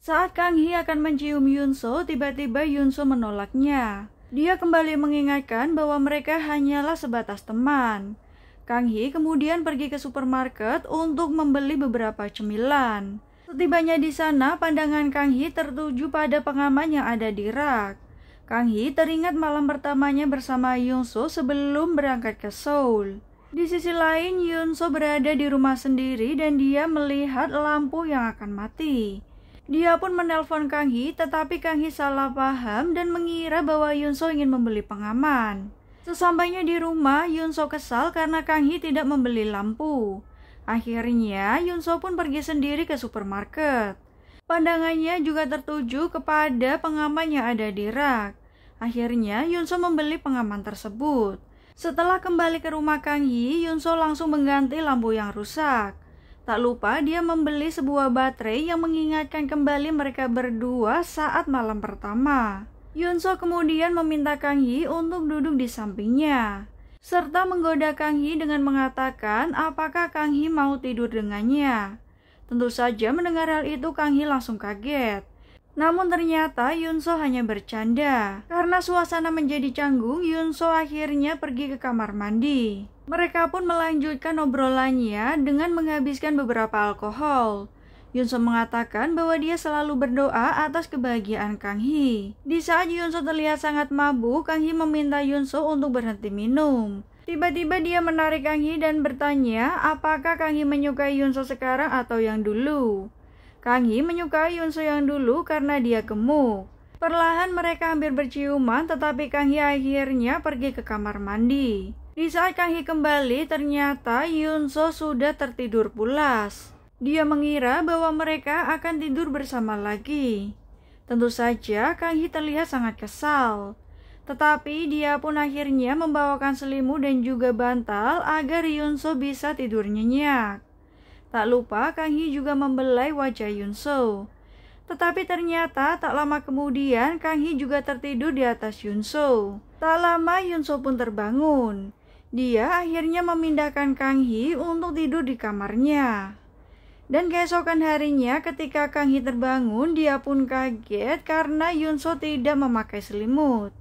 Saat Kang Hee akan mencium Yunso, tiba-tiba Yunso menolaknya. Dia kembali mengingatkan bahwa mereka hanyalah sebatas teman. Kang Hee kemudian pergi ke supermarket untuk membeli beberapa cemilan. Setibanya di sana, pandangan Kang Hee tertuju pada pengaman yang ada di rak. Kang Hee teringat malam pertamanya bersama Yunso sebelum berangkat ke Seoul. Di sisi lain, Yunso berada di rumah sendiri dan dia melihat lampu yang akan mati. Dia pun menelpon Kang Hee, tetapi Kang Hee salah paham dan mengira bahwa Yunso ingin membeli pengaman. Sesampainya di rumah, Yunso kesal karena Kang Hee tidak membeli lampu. Akhirnya, Yunso pun pergi sendiri ke supermarket. Pandangannya juga tertuju kepada pengaman yang ada di rak. Akhirnya, Yunso membeli pengaman tersebut. Setelah kembali ke rumah Kang Hee, Yunso langsung mengganti lampu yang rusak. Tak lupa dia membeli sebuah baterai yang mengingatkan kembali mereka berdua saat malam pertama. Yunso kemudian meminta Kang Hee untuk duduk di sampingnya, serta menggoda Kang Hee dengan mengatakan apakah Kang Hee mau tidur dengannya. Tentu saja mendengar hal itu Kang Hee langsung kaget. Namun ternyata Yunso hanya bercanda. Karena suasana menjadi canggung, Yunso akhirnya pergi ke kamar mandi. Mereka pun melanjutkan obrolannya dengan menghabiskan beberapa alkohol. Yunso mengatakan bahwa dia selalu berdoa atas kebahagiaan Kang Hee. Di saat Yunso terlihat sangat mabuk, Kang Hee meminta Yunso untuk berhenti minum. Tiba-tiba dia menarik Kang Hee dan bertanya apakah Kang Hee menyukai Yunso sekarang atau yang dulu. Kang Hee menyukai Yunso yang dulu karena dia gemuk. Perlahan mereka hampir berciuman, tetapi Kang Hee akhirnya pergi ke kamar mandi. Di saat Kang Hee kembali, ternyata Yunso sudah tertidur pulas. Dia mengira bahwa mereka akan tidur bersama lagi. Tentu saja Kang Hee terlihat sangat kesal. Tetapi dia pun akhirnya membawakan selimut dan juga bantal agar Yunso bisa tidur nyenyak. Tak lupa Kang Hee juga membelai wajah Yunso. Tetapi ternyata tak lama kemudian Kang Hee juga tertidur di atas Yunso. Tak lama Yunso pun terbangun. Dia akhirnya memindahkan Kang Hee untuk tidur di kamarnya. Dan keesokan harinya ketika Kang Hee terbangun, dia pun kaget karena Yunso tidak memakai selimut.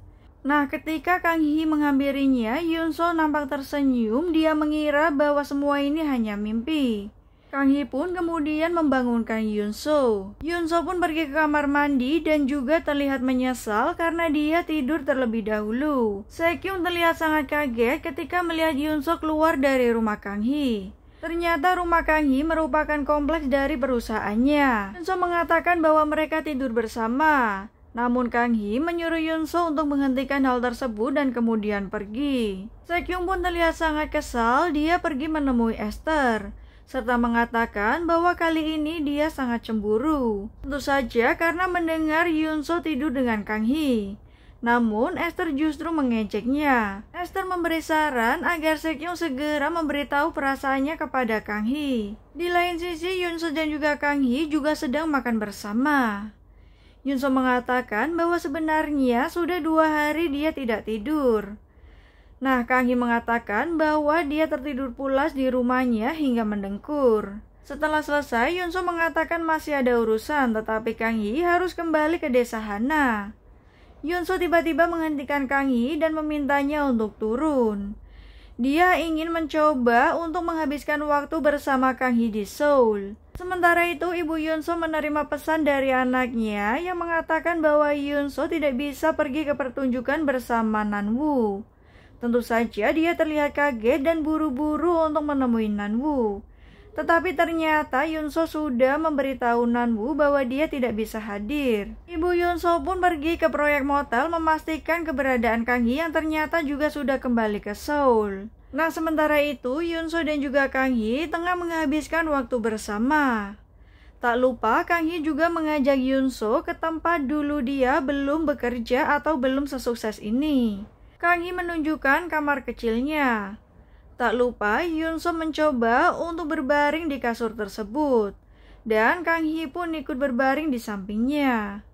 Nah, ketika Kang Hee menghampirinya, Yunso nampak tersenyum. Dia mengira bahwa semua ini hanya mimpi. Kang Hee pun kemudian membangunkan Yunso. Yunso pun pergi ke kamar mandi dan juga terlihat menyesal karena dia tidur terlebih dahulu. Sekyung terlihat sangat kaget ketika melihat Yunso keluar dari rumah Kang Hee. Ternyata rumah Kang Hee merupakan kompleks dari perusahaannya. Yunso mengatakan bahwa mereka tidur bersama. Namun Kang Hee menyuruh Yunso untuk menghentikan hal tersebut dan kemudian pergi. Sekyung pun terlihat sangat kesal. Dia pergi menemui Esther, serta mengatakan bahwa kali ini dia sangat cemburu. Tentu saja karena mendengar Yunso tidur dengan Kang Hee. Namun Esther justru mengejeknya. Esther memberi saran agar Sekyung segera memberitahu perasaannya kepada Kang Hee. Di lain sisi, Yunso dan juga Kang Hee juga sedang makan bersama. Yunso mengatakan bahwa sebenarnya sudah 2 hari dia tidak tidur. Nah, Kang Hee mengatakan bahwa dia tertidur pulas di rumahnya hingga mendengkur. Setelah selesai, Yunso mengatakan masih ada urusan, tetapi Kang Hee harus kembali ke desa Hana. Yunso tiba-tiba menghentikan Kang Hee dan memintanya untuk turun. Dia ingin mencoba untuk menghabiskan waktu bersama Kang Hee di Seoul. Sementara itu, ibu Yunso menerima pesan dari anaknya yang mengatakan bahwa Yunso tidak bisa pergi ke pertunjukan bersama Nanwoo. Tentu saja dia terlihat kaget dan buru-buru untuk menemui Nanwoo. Tetapi ternyata Yunso sudah memberitahu Nanwoo bahwa dia tidak bisa hadir. Ibu Yunso pun pergi ke proyek motel memastikan keberadaan Kang Hee yang ternyata juga sudah kembali ke Seoul. Nah, sementara itu Yunso dan juga Kang Hee tengah menghabiskan waktu bersama. Tak lupa Kang Hee juga mengajak Yunso ke tempat dulu dia belum bekerja atau belum sesukses ini. Kang Hee menunjukkan kamar kecilnya. Tak lupa Yunso mencoba untuk berbaring di kasur tersebut. Dan Kang Hee pun ikut berbaring di sampingnya.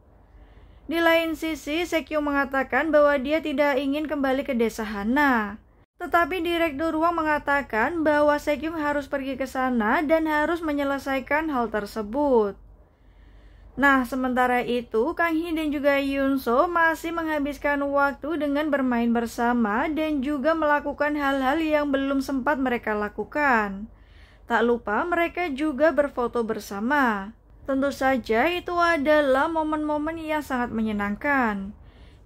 Di lain sisi, Sekyung mengatakan bahwa dia tidak ingin kembali ke desa Hana. Tetapi direktur ruang mengatakan bahwa Sekyung harus pergi ke sana dan harus menyelesaikan hal tersebut. Nah, sementara itu, Kang Hee dan juga Yoon So masih menghabiskan waktu dengan bermain bersama dan juga melakukan hal-hal yang belum sempat mereka lakukan. Tak lupa mereka juga berfoto bersama. Tentu saja itu adalah momen-momen yang sangat menyenangkan.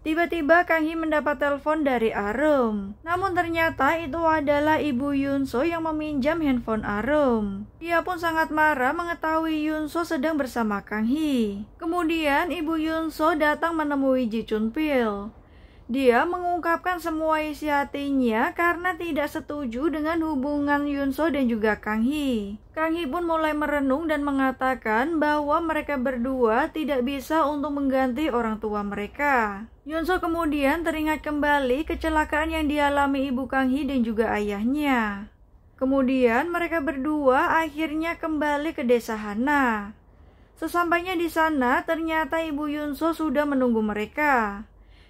Tiba-tiba Kang Hee mendapat telepon dari Arum. Namun ternyata itu adalah ibu Yoon So yang meminjam handphone Arum. Dia pun sangat marah mengetahui Yoon So sedang bersama Kang Hee. Kemudian ibu Yoon So datang menemui Ji Chun Pil. Dia mengungkapkan semua isi hatinya karena tidak setuju dengan hubungan Yoon So dan juga Kang Hee. Kang Hee pun mulai merenung dan mengatakan bahwa mereka berdua tidak bisa untuk mengganti orang tua mereka. Yoon So kemudian teringat kembali kecelakaan yang dialami ibu Kang Hee dan juga ayahnya. Kemudian mereka berdua akhirnya kembali ke desa Hana. Sesampainya di sana, ternyata ibu Yoon So sudah menunggu mereka.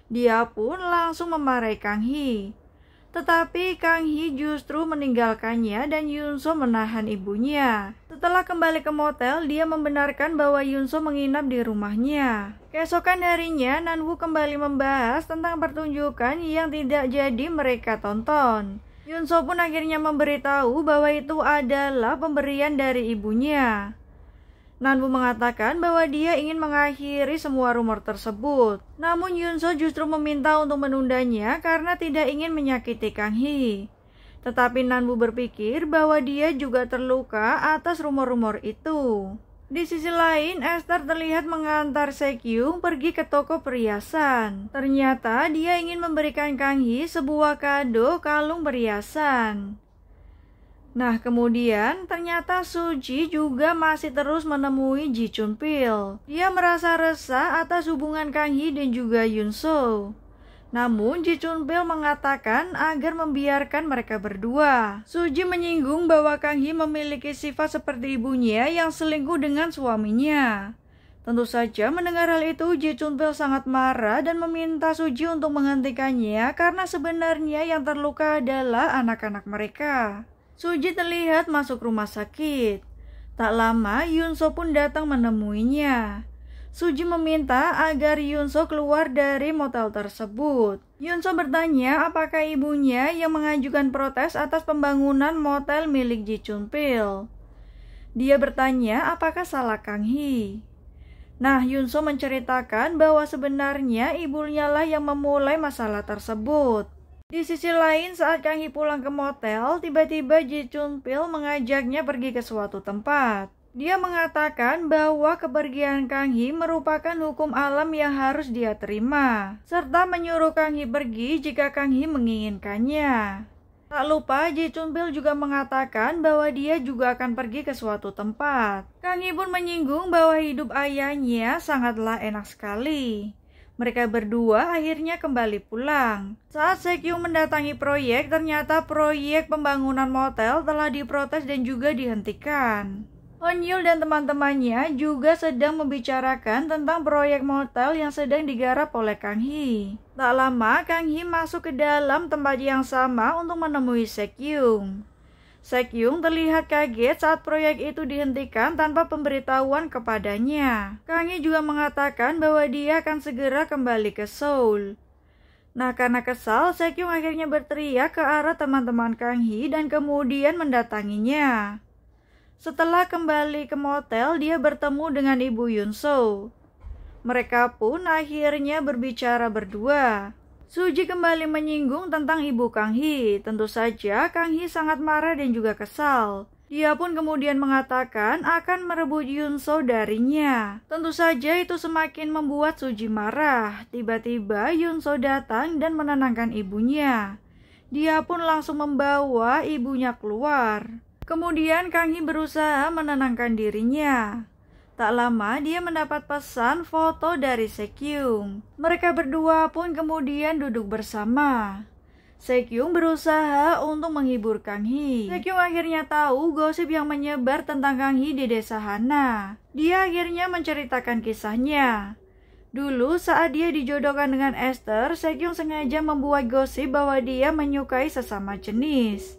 Dia pun langsung memarahi Kang Hee. Tetapi Kang Hee justru meninggalkannya dan Yoon So menahan ibunya. Setelah kembali ke motel, dia membenarkan bahwa Yoon So menginap di rumahnya. Keesokan harinya, Nanwoo kembali membahas tentang pertunjukan yang tidak jadi mereka tonton. Yoon So pun akhirnya memberitahu bahwa itu adalah pemberian dari ibunya. Nanwoo mengatakan bahwa dia ingin mengakhiri semua rumor tersebut. Namun Yoon So justru meminta untuk menundanya karena tidak ingin menyakiti Kang Hee. Tetapi Nanwoo berpikir bahwa dia juga terluka atas rumor-rumor itu. Di sisi lain, Esther terlihat mengantar Se-kyung pergi ke toko perhiasan. Ternyata dia ingin memberikan Kang Hee sebuah kado kalung perhiasan. Nah, kemudian ternyata Suji juga masih terus menemui Ji Chun Pil. Dia merasa resah atas hubungan Kang Hee dan juga Yoon So. Namun Ji Chun Pil mengatakan agar membiarkan mereka berdua. Suji menyinggung bahwa Kang Hee memiliki sifat seperti ibunya yang selingkuh dengan suaminya. Tentu saja mendengar hal itu, Ji Chun Pil sangat marah dan meminta Suji untuk menghentikannya karena sebenarnya yang terluka adalah anak-anak mereka. Suji terlihat masuk rumah sakit. Tak lama, Yoon So pun datang menemuinya. Suji meminta agar Yoon So keluar dari motel tersebut. Yoon So bertanya apakah ibunya yang mengajukan protes atas pembangunan motel milik Ji Chun Pil. Dia bertanya apakah salah Kang Hee. Nah, Yoon So menceritakan bahwa sebenarnya ibunya lah yang memulai masalah tersebut. Di sisi lain, saat Kang Hee pulang ke motel, tiba-tiba Ji Chun Pil mengajaknya pergi ke suatu tempat. Dia mengatakan bahwa kepergian Kang Hee merupakan hukum alam yang harus dia terima, serta menyuruh Kang Hee pergi jika Kang Hee menginginkannya. Tak lupa, Ji Chun Pil juga mengatakan bahwa dia juga akan pergi ke suatu tempat. Kang Hee pun menyinggung bahwa hidup ayahnya sangatlah enak sekali. Mereka berdua akhirnya kembali pulang. Saat Se-kyung mendatangi proyek, ternyata proyek pembangunan motel telah diprotes dan juga dihentikan. Honyul dan teman-temannya juga sedang membicarakan tentang proyek motel yang sedang digarap oleh Kang Hee. Tak lama, Kang Hee masuk ke dalam tempat yang sama untuk menemui Se-kyung. Se-kyung terlihat kaget saat proyek itu dihentikan tanpa pemberitahuan kepadanya. Kang Hee juga mengatakan bahwa dia akan segera kembali ke Seoul. Nah, karena kesal, Se-kyung akhirnya berteriak ke arah teman-teman Kang Hee dan kemudian mendatanginya. Setelah kembali ke motel, dia bertemu dengan ibu Yoon So. Mereka pun akhirnya berbicara berdua. Suji kembali menyinggung tentang ibu Kang Hee. Tentu saja Kang Hee sangat marah dan juga kesal. Dia pun kemudian mengatakan akan merebut Yoon So darinya. Tentu saja itu semakin membuat Suji marah. Tiba-tiba Yoon So datang dan menenangkan ibunya. Dia pun langsung membawa ibunya keluar. Kemudian Kang Hee berusaha menenangkan dirinya. Tak lama dia mendapat pesan foto dari Se-kyung. Mereka berdua pun kemudian duduk bersama. Se-kyung berusaha untuk menghibur Kang Hee. Se-kyung akhirnya tahu gosip yang menyebar tentang Kang Hee di desa Hana. Dia akhirnya menceritakan kisahnya. Dulu saat dia dijodohkan dengan Esther, Se-kyung sengaja membuat gosip bahwa dia menyukai sesama jenis.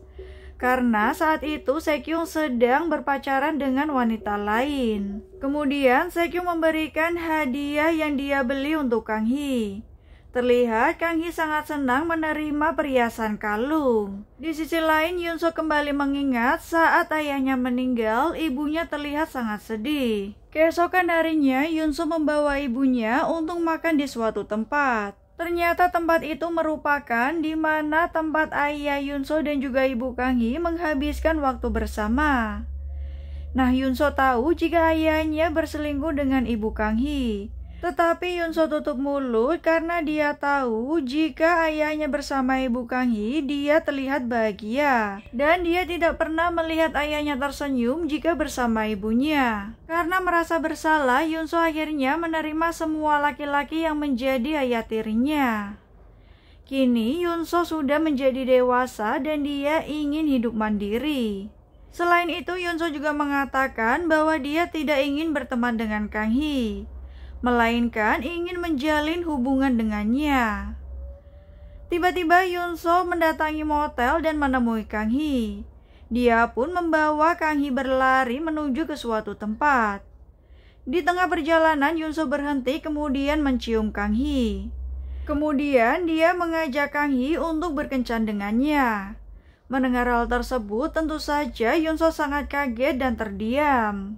karena saat itu Sekyung sedang berpacaran dengan wanita lain. Kemudian Sekyung memberikan hadiah yang dia beli untuk Kang Hee. Terlihat Kang Hee sangat senang menerima perhiasan kalung. Di sisi lain, Yunso kembali mengingat saat ayahnya meninggal, ibunya terlihat sangat sedih. Keesokan harinya, Yunso membawa ibunya untuk makan di suatu tempat. Ternyata tempat itu merupakan di mana tempat ayah Yunso dan juga ibu Kang Hee menghabiskan waktu bersama. Nah, Yunso tahu jika ayahnya berselingkuh dengan ibu Kang Hee. Tetapi Yunso tutup mulut karena dia tahu jika ayahnya bersama ibu Kang Hee, dia terlihat bahagia. Dan dia tidak pernah melihat ayahnya tersenyum jika bersama ibunya. Karena merasa bersalah, Yunso akhirnya menerima semua laki-laki yang menjadi ayah tirinya. Kini Yunso sudah menjadi dewasa dan dia ingin hidup mandiri. Selain itu, Yunso juga mengatakan bahwa dia tidak ingin berteman dengan Kang Hee, melainkan ingin menjalin hubungan dengannya. Tiba-tiba Yunso mendatangi motel dan menemui Kang Hee. Dia pun membawa Kang Hee berlari menuju ke suatu tempat. Di tengah perjalanan Yunso berhenti kemudian mencium Kang Hee. Kemudian dia mengajak Kang Hee untuk berkencan dengannya. Mendengar hal tersebut tentu saja Yunso sangat kaget dan terdiam.